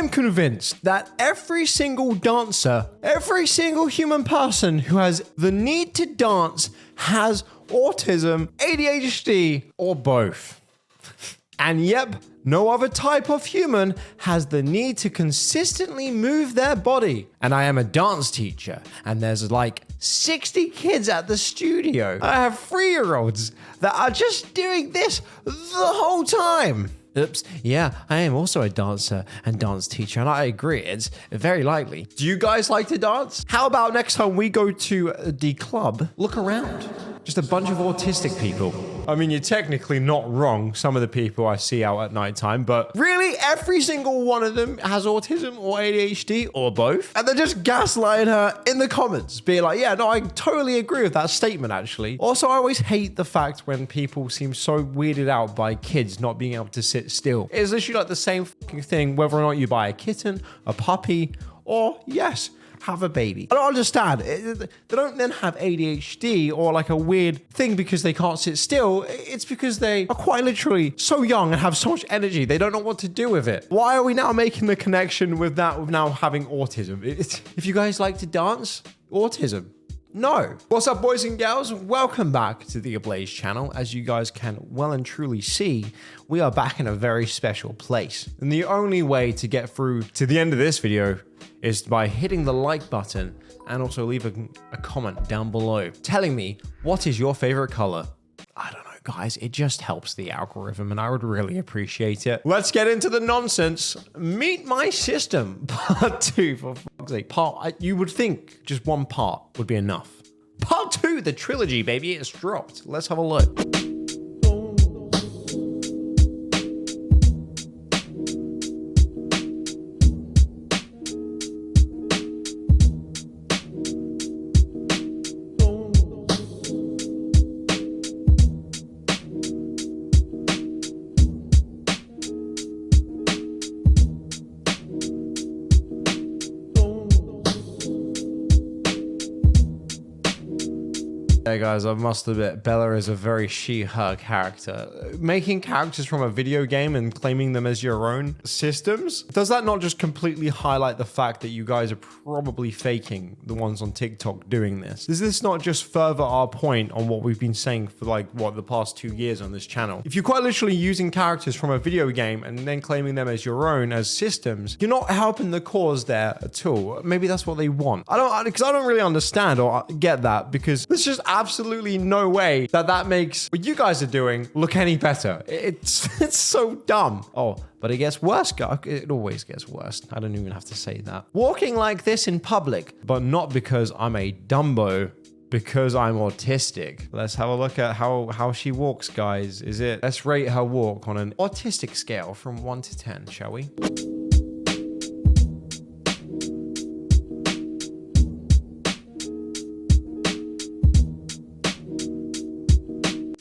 am convinced that every single dancer, every single human person who has the need to dance has autism, ADHD, or both. And yep, no other type of human has the need to consistently move their body. And I am a dance teacher, and there's like 60 kids at the studio. I have 3-year-olds that are just doing this the whole time. Oops, yeah, I am also a dancer and dance teacher, and I agree, it's very likely. Do you guys like to dance? How about next time we go to the club, look around. Just a bunch of autistic people. I mean, you're technically not wrong, some of the people I see out at nighttime, but really every single one of them has autism or ADHD or both. And they're just gaslighting her in the comments, being like, yeah, no, I totally agree with that statement, actually. Also, I always hate the fact when people seem so weirded out by kids not being able to sit still. It's literally like the same fucking thing, whether or not you buy a kitten, a puppy, or yes, have a baby. I don't understand. They don't then have ADHD or like a weird thing because they can't sit still. It's because they are quite literally so young and have so much energy. They don't know what to do with it. Why are we now making the connection with that, with now having autism? If you guys like to dance, autism. No. What's up, boys and girls? Welcome back to the Ablaze channel. As you guys can well and truly see, we are back in a very special place. And the only way to get through to the end of this video is by hitting the like button and also leave a comment down below telling me what is your favorite color. I don't know, guys, it just helps the algorithm and I would really appreciate it. Let's get into the nonsense. Meet my system, part 2, for fuck's sake. You would think just one part would be enough. Part 2, the trilogy, baby, it's dropped. Let's have a look. Hey guys, I must admit, Bella is a very she-her character. Making characters from a video game and claiming them as your own systems, does that not just completely highlight the fact that you guys are probably faking the ones on TikTok doing this? Does this not just further our point on what we've been saying for like, what, the past 2 years on this channel? If you're quite literally using characters from a video game and then claiming them as your own, as systems, you're not helping the cause there at all. Maybe that's what they want. I don't really understand or get that, because there's just absolutely no way that makes what you guys are doing look any better. It's so dumb. Oh, but it gets worse. It always gets worse. I don't even have to say that. Walking like this in public, but not because I'm a Dumbo, because I'm autistic. Let's have a look at how she walks, guys. Let's rate her walk on an autistic scale from 1 to 10, shall we?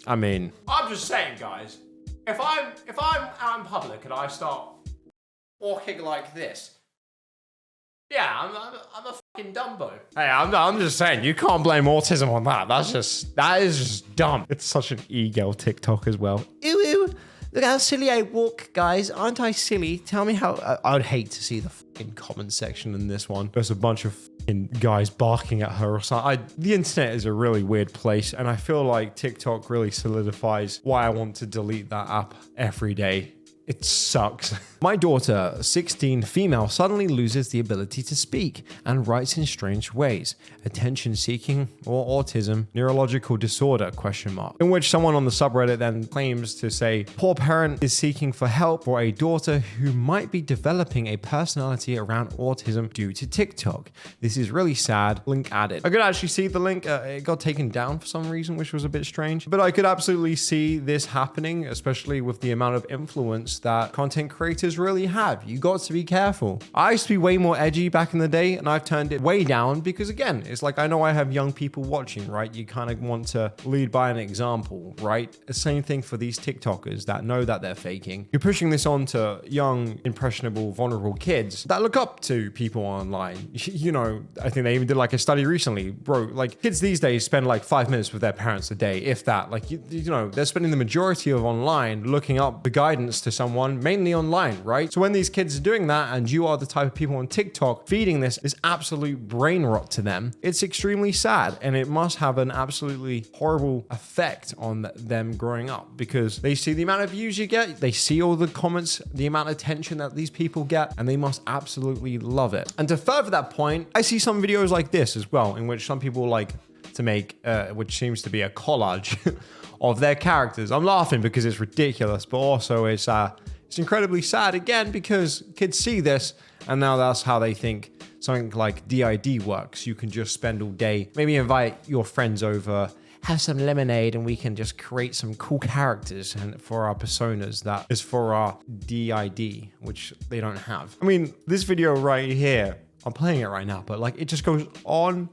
I mean, I'm just saying, guys, if I'm out in public and I start walking like this, yeah, I'm a fucking Dumbo. Hey, I'm just saying, you can't blame autism on that. That is just dumb. It's such an e-girl TikTok as well. Ew, look how silly I walk, guys. Aren't I silly? Tell me how. I would hate to see the fucking comment section in this one. There's a bunch of guys barking at her or something. The internet is a really weird place, and I feel like TikTok really solidifies why I want to delete that app every day. It sucks. My daughter, 16, female, suddenly loses the ability to speak and writes in strange ways. Attention seeking or autism, neurological disorder, ? In which someone on the subreddit then claims to say, poor parent is seeking for help for a daughter who might be developing a personality around autism due to TikTok. This is really sad. Link added. I could actually see the link. It got taken down for some reason, which was a bit strange. But I could absolutely see this happening, especially with the amount of influence that content creators really have. You got to be careful. I used to be way more edgy back in the day, and I've turned it way down because, again, it's like I know I have young people watching, right? You kind of want to lead by an example, right? The same thing for these TikTokers that know that they're faking. You're pushing this on to young, impressionable, vulnerable kids that look up to people online. You know, I think they even did like a study recently. Bro, like kids these days spend like 5 minutes with their parents a day, if that. Like, you know, they're spending the majority of online looking up the guidance to someone someone, mainly online, right? So when these kids are doing that and you are the type of people on TikTok feeding this absolute brain rot to them, it's extremely sad, and it must have an absolutely horrible effect on them growing up, because they see the amount of views you get, they see all the comments, the amount of attention that these people get, and they must absolutely love it. And to further that point, I see some videos like this as well, in which some people like to make, which seems to be a collage of their characters. I'm laughing because it's ridiculous, but also it's incredibly sad again, because kids see this and now that's how they think something like DID works. You can just spend all day, maybe invite your friends over, have some lemonade, and we can just create some cool characters and for our personas that is for our DID, which they don't have. I mean, this video right here, I'm playing it right now, but like it just goes on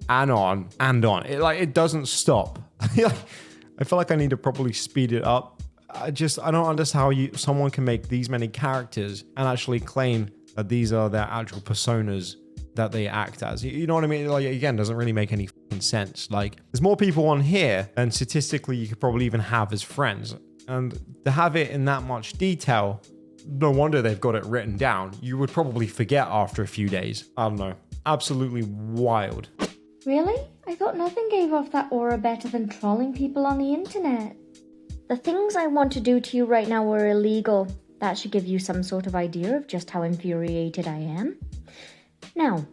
and on and on. It doesn't stop. I feel like I need to probably speed it up. I don't understand how someone can make these many characters and actually claim that these are their actual personas that they act as. You know what I mean? Like, again, doesn't really make any sense. Like, there's more people on here than statistically you could probably even have as friends. And to have it in that much detail, no wonder they've got it written down. You would probably forget after a few days. I don't know. Absolutely wild. Really? I thought nothing gave off that aura better than trolling people on the internet. The things I want to do to you right now were illegal. That should give you some sort of idea of just how infuriated I am. Now,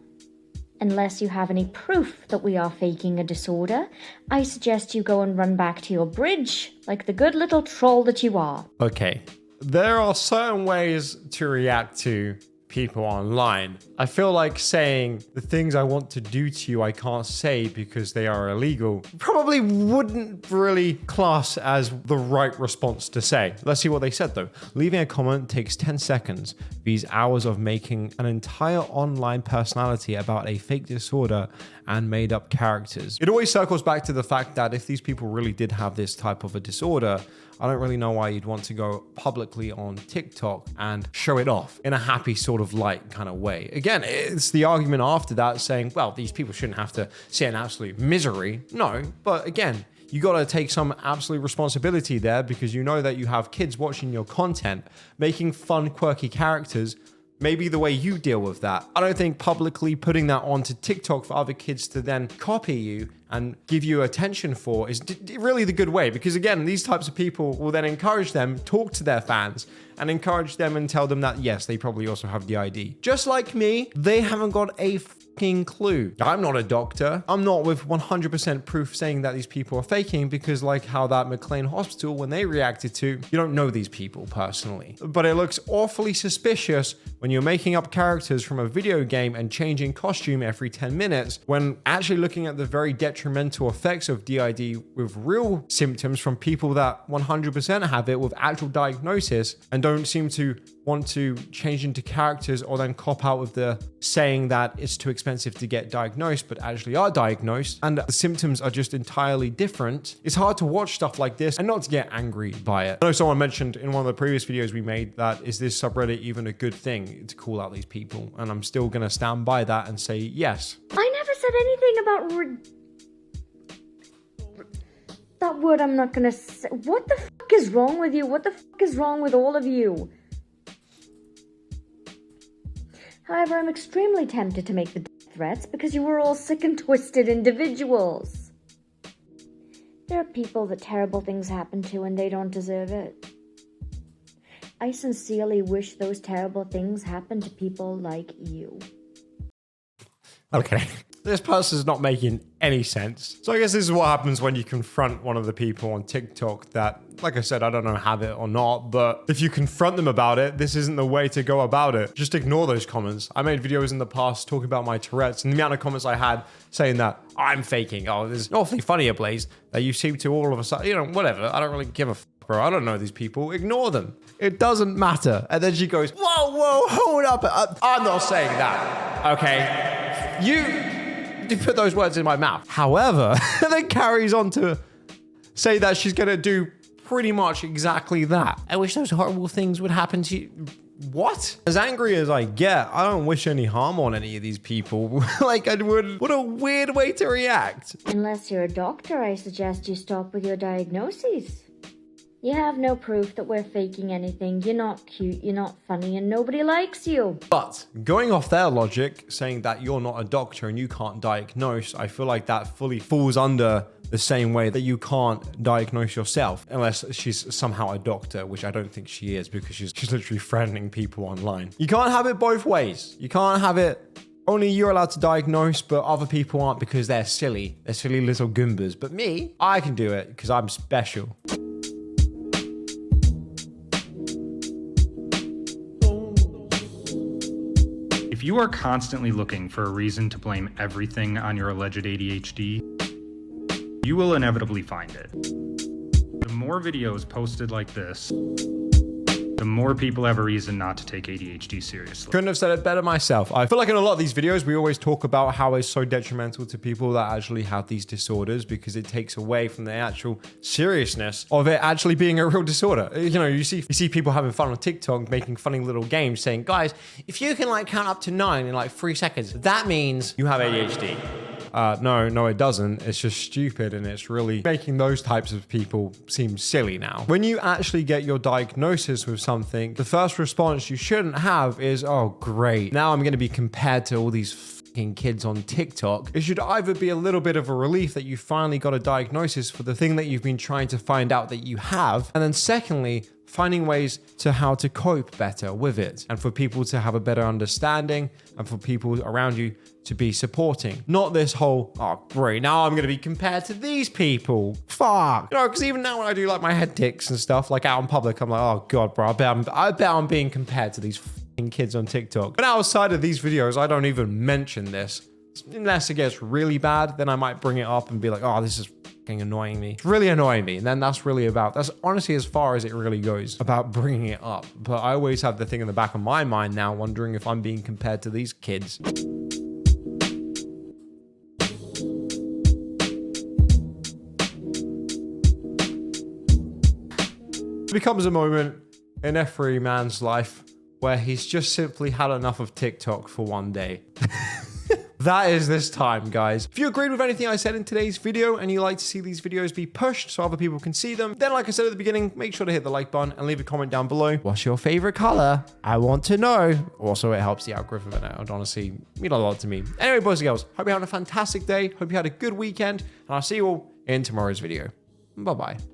unless you have any proof that we are faking a disorder, I suggest you go and run back to your bridge, like the good little troll that you are. Okay, there are certain ways to react to people online. I feel like saying the things I want to do to you I can't say because they are illegal probably wouldn't really class as the right response to say. Let's see what they said though. Leaving a comment takes 10 seconds. These hours of making an entire online personality about a fake disorder and made up characters. It always circles back to the fact that if these people really did have this type of a disorder, I don't really know why you'd want to go publicly on TikTok and show it off in a happy sort of light kind of way. Again, it's the argument after that saying, well, these people shouldn't have to sit in absolute misery. No, but again, you got to take some absolute responsibility there, because you know that you have kids watching your content, making fun, quirky characters. Maybe the way you deal with that. I don't think publicly putting that onto TikTok for other kids to then copy you and give you attention for is really the good way. Because again, these types of people will then encourage them, talk to their fans, and encourage them and tell them that, yes, they probably also have the ID. Just like me, they haven't got a fucking clue. I'm not a doctor. I'm not with 100% proof saying that these people are faking, because like how that McLean Hospital, when they reacted to, you don't know these people personally. But it looks awfully suspicious when you're making up characters from a video game and changing costume every 10 minutes, when actually looking at the very detrimental effects of DID with real symptoms from people that 100% have it with actual diagnosis and don't seem to want to change into characters, or then cop out with the saying that it's too expensive to get diagnosed, but actually are diagnosed, and the symptoms are just entirely different. It's hard to watch stuff like this and not to get angry by it. I know someone mentioned in one of the previous videos we made that, is this subreddit even a good thing to call out these people? And I'm still going to stand by that and say yes. I never said anything about that word I'm not gonna say. What the fuck is wrong with you? What the fuck is wrong with all of you? However, I'm extremely tempted to make the death threats because you were all sick and twisted individuals. There are people that terrible things happen to and they don't deserve it. I sincerely wish those terrible things happened to people like you. Okay. This person's not making any sense. So I guess this is what happens when you confront one of the people on TikTok that, like I said, I don't know have it or not, but if you confront them about it, this isn't the way to go about it. Just ignore those comments. I made videos in the past talking about my Tourette's, and the amount of comments I had saying that I'm faking. Oh, there's awfully funny, Blaze, that you seem to all of a sudden, you know, whatever. I don't really give a bro. I don't know these people. Ignore them. It doesn't matter. And then she goes, whoa, hold up. I'm not saying that. Okay. You put those words in my mouth. However, then carries on to say that she's going to do pretty much exactly that. I wish those horrible things would happen to you. What? As angry as I get, I don't wish any harm on any of these people. Like I would. What a weird way to react. Unless you're a doctor, I suggest you stop with your diagnoses. You have no proof that we're faking anything. You're not cute, you're not funny, and nobody likes you. But going off their logic, saying that you're not a doctor and you can't diagnose, I feel like that fully falls under the same way that you can't diagnose yourself unless she's somehow a doctor, which I don't think she is because she's literally threatening people online. You can't have it both ways. You can't have it only you're allowed to diagnose, but other people aren't because they're silly. They're silly little goombas. But me, I can do it because I'm special. If you are constantly looking for a reason to blame everything on your alleged ADHD, you will inevitably find it. The more videos posted like this, the more people have a reason not to take ADHD seriously. Couldn't have said it better myself. I feel like in a lot of these videos, we always talk about how it's so detrimental to people that actually have these disorders because it takes away from the actual seriousness of it actually being a real disorder. You know, you see people having fun on TikTok, making funny little games saying, guys, if you can like count up to 9 in like 3 seconds, that means you have ADHD. No, it doesn't. It's just stupid, and it's really making those types of people seem silly now. When you actually get your diagnosis with something, the first response you shouldn't have is, oh, great. Now I'm going to be compared to all these fucking kids on TikTok. It should either be a little bit of a relief that you finally got a diagnosis for the thing that you've been trying to find out that you have, and then secondly, finding ways to how to cope better with it and for people to have a better understanding and for people around you to be supporting. Not this whole, oh great, now I'm going to be compared to these people. Fuck. You know, because even now when I do like my head ticks and stuff like out in public, I'm like, oh God, bro, I bet I'm being compared to these fucking kids on TikTok. But outside of these videos, I don't even mention this. Unless it gets really bad, then I might bring it up and be like, oh, this is fucking annoying me. It's really annoying me. And then that's honestly as far as it really goes about bringing it up. But I always have the thing in the back of my mind now, wondering if I'm being compared to these kids. It becomes a moment in every man's life where he's just simply had enough of TikTok for one day. That is this time, guys. If you agreed with anything I said in today's video and you like to see these videos be pushed so other people can see them, then like I said at the beginning, make sure to hit the like button and leave a comment down below. What's your favorite color? I want to know. Also, it helps the algorithm and it would honestly mean a lot to me. Anyway, boys and girls, hope you're having a fantastic day. Hope you had a good weekend and I'll see you all in tomorrow's video. Bye-bye.